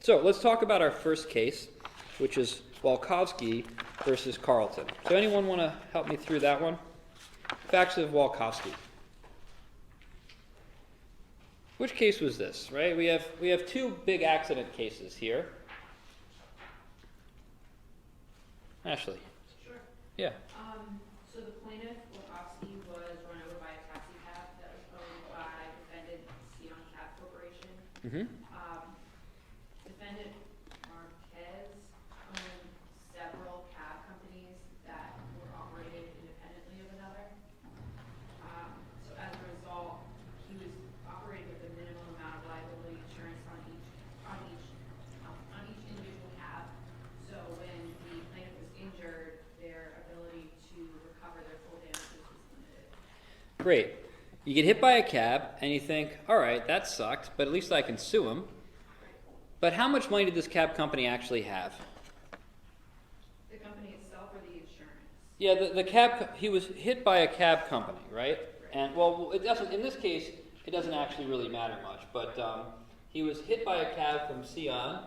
So let's talk about our first case, which is Walkovszky versus Carlton. So anyone want to help me through that one? Facts of Walkovszky. Which case was this, right? We have two big accident cases here. Ashley. Sure. Yeah. So the plaintiff, Walkovszky, was run over by a taxi cab that was owned by defendant Sion Cab Corporation. Mm-hmm. Defendant Marquez owned several cab companies that were operated independently of another. So as a result, he was operating with a minimum amount of liability insurance on each individual cab. So when the plaintiff was injured, their ability to recover their full damages was limited. Great. You get hit by a cab and you think, all right, that sucked, but at least I can sue him. But how much money did this cab company actually have? The company itself or the insurance? Yeah, the cab, he was hit by a cab company, right? And well, it doesn't, in this case, it doesn't actually really matter much, but he was hit by a cab from Sion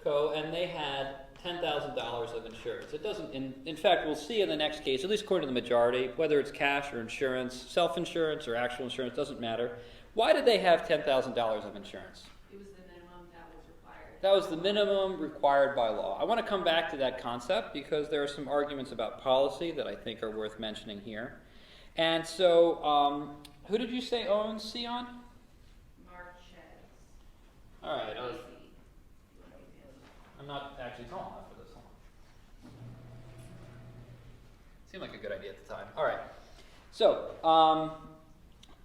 Co., and they had $10,000 of insurance. It doesn't, in fact, we'll see in the next case, at least according to the majority, whether it's cash or insurance, self-insurance or actual insurance, doesn't matter. Why did they have $10,000 of insurance? It was the minimum that was required. That was the minimum required by law. I want to come back to that concept because there are some arguments about policy that I think are worth mentioning here. And so, who did you say owns Sion? Marquez. All right. AC. I'm not actually tall enough for this one. Seemed like a good idea at the time. All right. So,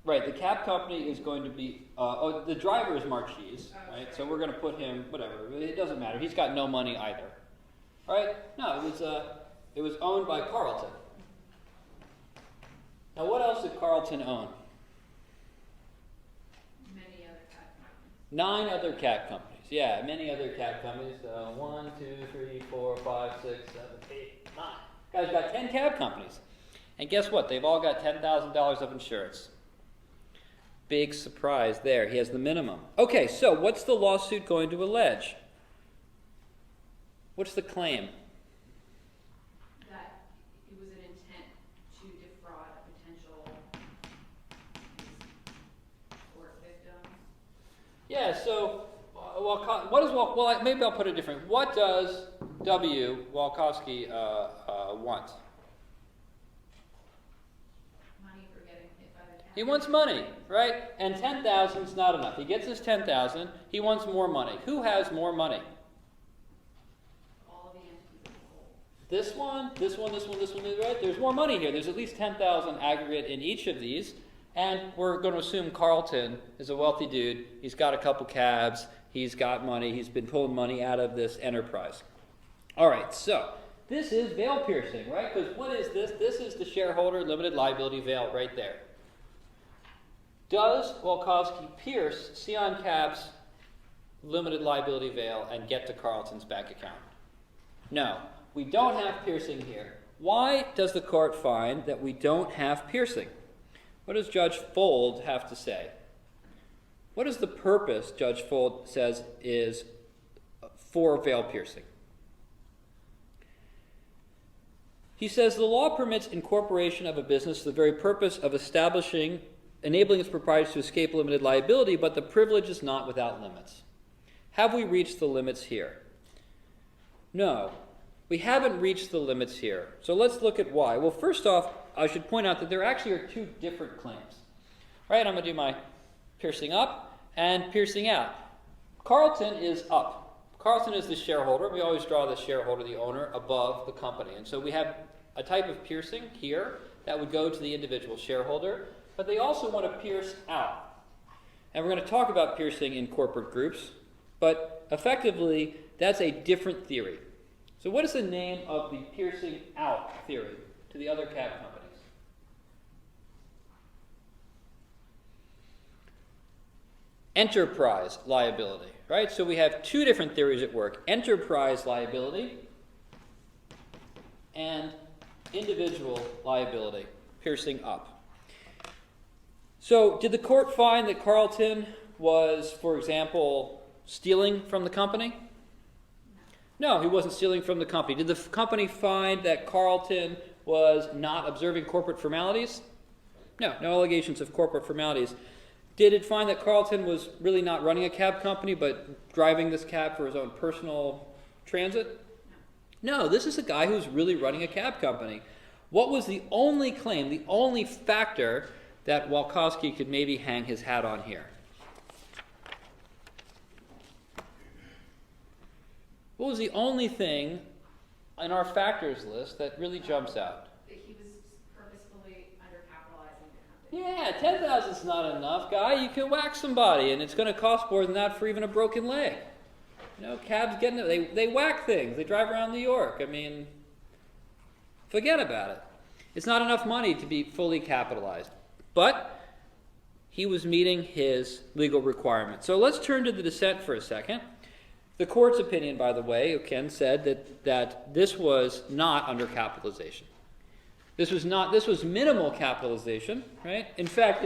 right, the cab company is going to be, the driver is Marquez, right? So we're going to put him, whatever. It doesn't matter. He's got no money either. All right? No, it was owned by Carlton. Now, what else did Carlton own? Many other cab companies. 9 other cab companies. Yeah, many other cab companies. 1, 2, 3, 4, 5, 6, 7, 8, 9. Guy's got 10 cab companies. And guess what? They've all got $10,000 of insurance. Big surprise there. He has the minimum. Okay, so what's the lawsuit going to allege? What's the claim? That it was an intent to defraud a potential court victim. Yeah, so maybe I'll put it different. What does Walkovszky want? Money for getting hit by the cab. He wants money, right? And 10,000 is not enough. He gets his 10,000. He wants more money. Who has more money? All of the entities as a whole. This one, right? There's more money here. There's at least 10,000 aggregate in each of these. And we're going to assume Carlton is a wealthy dude. He's got a couple cabs. He's got money. He's been pulling money out of this enterprise. All right, so this is veil piercing, right? Because what is this? This is the shareholder limited liability veil right there. Does Walkovszky pierce Sion Cab's limited liability veil and get to Carlton's bank account? No, we don't have piercing here. Why does the court find that we don't have piercing? What does Judge Fold have to say? What is the purpose, Judge Fold says, is for veil piercing? He says the law permits incorporation of a business for the very purpose of enabling its proprietors to escape limited liability, but the privilege is not without limits. Have we reached the limits here? No, we haven't reached the limits here. So let's look at why. Well, first off, I should point out that there actually are 2 different claims. Right, I'm going to do my piercing up and piercing out. Carlton is up. Carlton is the shareholder. We always draw the shareholder, the owner, above the company. And so we have a type of piercing here that would go to the individual shareholder, but they also want to pierce out. And we're going to talk about piercing in corporate groups, but effectively, that's a different theory. So what is the name of the piercing out theory to the other cab companies? Enterprise liability, right? So we have 2 different theories at work. Enterprise liability and individual liability, piercing up. So did the court find that Carlton was, for example, Stealing from the company? No, he wasn't stealing from the company. Did the company find that Carlton was not observing corporate formalities? No, no allegations of corporate formalities. Did it find that Carlton was really not running a cab company, but driving this cab for his own personal transit? No, this is a guy who's really running a cab company. What was the only claim, the only factor that Walkovszky could maybe hang his hat on here? What was the only thing in our factors list that really jumps out? That he was purposefully undercapitalizing the company. Yeah, 10,000 is not enough, guy. You can whack somebody, and it's going to cost more than that for even a broken leg. You know, cabs getting it. They whack things. They drive around New York. I mean, forget about it. It's not enough money to be fully capitalized. But he was meeting his legal requirements. So let's turn to the dissent for a second. The court's opinion, by the way, Ken said that this was not undercapitalization. This was minimal capitalization, right? In fact,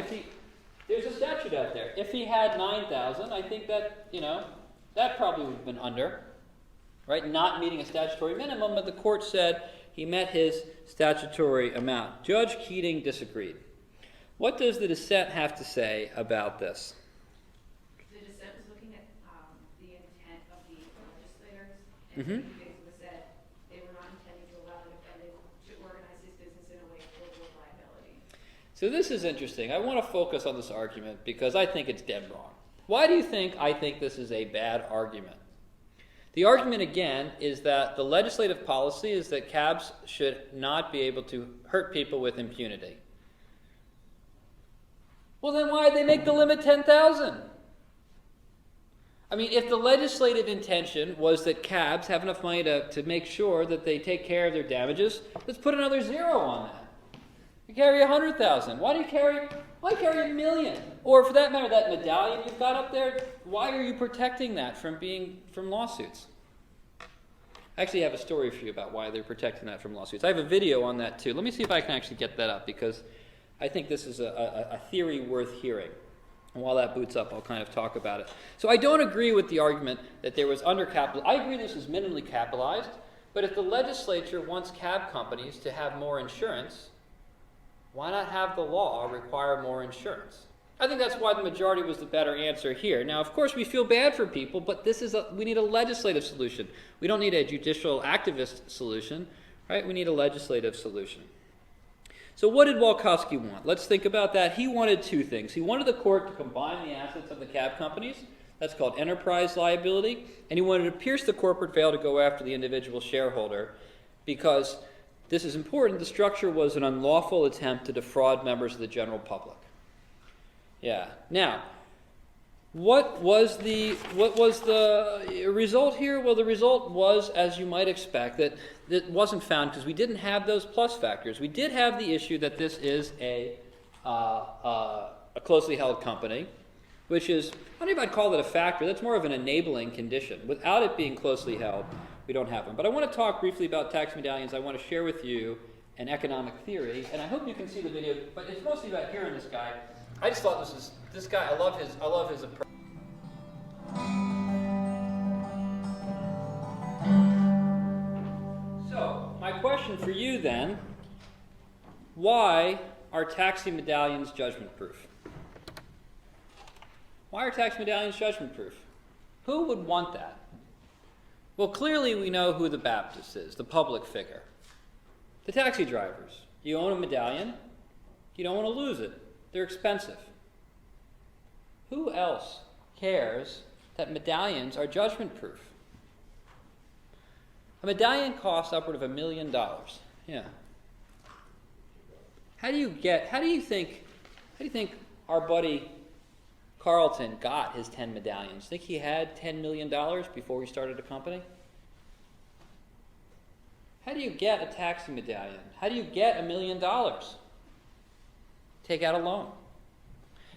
there's a statute out there. If he had 9,000, I think that, that probably would have been under, right? Not meeting a statutory minimum, but the court said he met his statutory amount. Judge Keating disagreed. What does the dissent have to say about this? The dissent was looking at the intent of the legislators, and Mm-hmm. he basically said they were not intending to allow the defendant to organize his business in a way to avoid liability. So this is interesting. I want to focus on this argument because I think it's dead wrong. Why do you think I think this is a bad argument? The argument, again, is that the legislative policy is that cabs should not be able to hurt people with impunity. Well, then why did they make the limit 10,000? I mean, if the legislative intention was that cabs have enough money to make sure that they take care of their damages, let's put another zero on that. You carry 100,000. Why carry $1 million? Or for that matter, that medallion you've got up there, why are you protecting that from lawsuits? I actually have a story for you about why they're protecting that from lawsuits. I have a video on that too. Let me see if I can actually get that up because I think this is a theory worth hearing. And while that boots up, I'll kind of talk about it. So I don't agree with the argument that there was undercapitalized. I agree this is minimally capitalized, but if the legislature wants cab companies to have more insurance, why not have the law require more insurance? I think that's why the majority was the better answer here. Now, of course, we feel bad for people, but we need a legislative solution. We don't need a judicial activist solution, right? We need a legislative solution. So what did Walkovszky want? Let's think about that. He wanted two things. He wanted the court to combine the assets of the cab companies. That's called enterprise liability. And he wanted to pierce the corporate veil to go after the individual shareholder because, this is important, the structure was an unlawful attempt to defraud members of the general public. Yeah. Now, what was the result here? Well, the result was, as you might expect, that it wasn't found because we didn't have those plus factors. We did have the issue that this is a closely held company, which is, I don't know if I'd call it a factor. That's more of an enabling condition. Without it being closely held, we don't have them. But I want to talk briefly about tax medallions. I want to share with you an economic theory, and I hope you can see the video. But it's mostly about hearing this guy. I just thought this guy. I love his approach. So my question for you then: why are taxi medallions judgment proof? Why are tax medallions judgment proof? Who would want that? Well, clearly we know who the Baptist is, the public figure. The taxi drivers. You own a medallion, you don't want to lose it. They're expensive. Who else cares that medallions are judgment proof? A medallion costs upward of $1 million. Yeah. How do you think our buddy Carlton got his 10 medallions? Think he had $10 million before he started a company? How do you get a taxi medallion? How do you get $1 million? Take out a loan.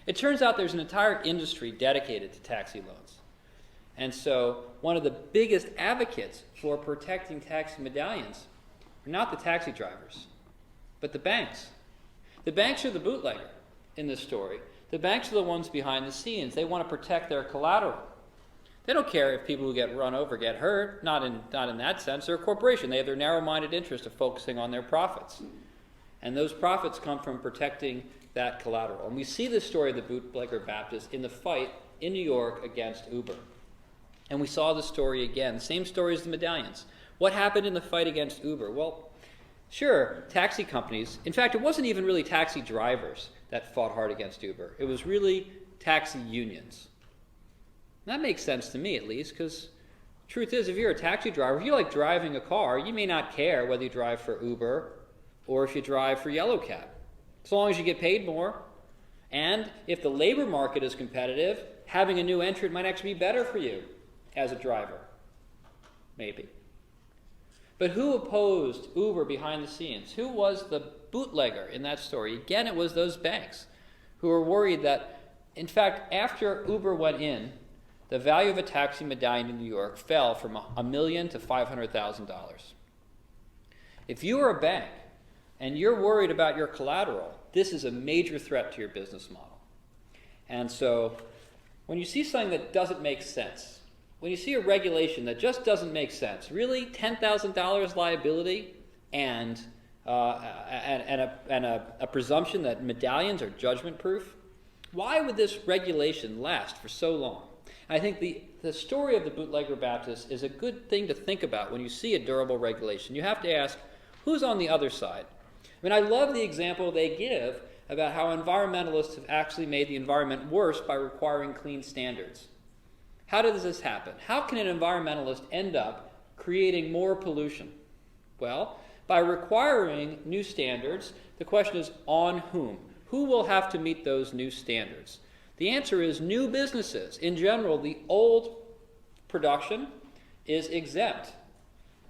It turns out there's an entire industry dedicated to taxi loans. And so one of the biggest advocates for protecting taxi medallions are not the taxi drivers, but the banks. The banks are the bootlegger in this story. The banks are the ones behind the scenes. They want to protect their collateral. They don't care if people who get run over get hurt, not in that sense. They're a corporation. They have their narrow-minded interest of focusing on their profits. And those profits come from protecting that collateral. And we see this story of the bootlegger Baptists in the fight in New York against Uber. And we saw the story again, the same story as the medallions. What happened in the fight against Uber? Well, sure, taxi companies, in fact, it wasn't even really taxi drivers that fought hard against Uber. It was really taxi unions. And that makes sense to me, at least, because truth is, if you're a taxi driver, if you like driving a car, you may not care whether you drive for Uber or if you drive for Yellow Cab, as long as you get paid more. And if the labor market is competitive, having a new entrant might actually be better for you as a driver. Maybe. But who opposed Uber behind the scenes? Who was the bootlegger in that story? Again, it was those banks who were worried that, in fact, after Uber went in, the value of a taxi medallion in New York fell from $1 million to $500,000. If you are a bank and you're worried about your collateral, this is a major threat to your business model. And so when you see something that doesn't make sense, when you see a regulation that just doesn't make sense, really $10,000 liability and a presumption that medallions are judgment-proof, why would this regulation last for so long? I think the story of the bootlegger Baptist is a good thing to think about when you see a durable regulation. You have to ask, who's on the other side? I mean, I love the example they give about how environmentalists have actually made the environment worse by requiring clean standards. How does this happen? How can an environmentalist end up creating more pollution? Well, by requiring new standards, the question is on whom? Who will have to meet those new standards? The answer is new businesses. In general, the old production is exempt.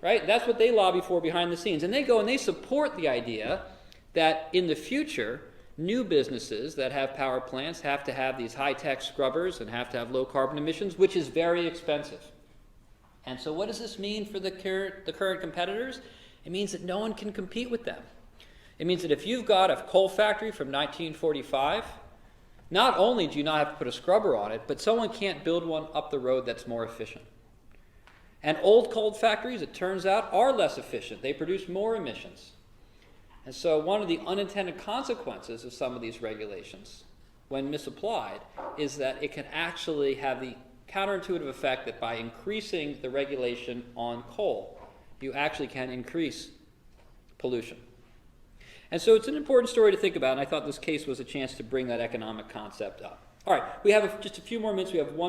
Right? That's what they lobby for behind the scenes. And they go and they support the idea that in the future, new businesses that have power plants have to have these high-tech scrubbers and have to have low carbon emissions, which is very expensive. And so what does this mean for the current competitors? It means that no one can compete with them. It means that if you've got a coal factory from 1945, not only do you not have to put a scrubber on it, but someone can't build one up the road that's more efficient. And old coal factories, it turns out, are less efficient. They produce more emissions. And so one of the unintended consequences of some of these regulations, when misapplied, is that it can actually have the counterintuitive effect that by increasing the regulation on coal, you actually can increase pollution. And so it's an important story to think about, and I thought this case was a chance to bring that economic concept up. All right, we have just a few more minutes. We have one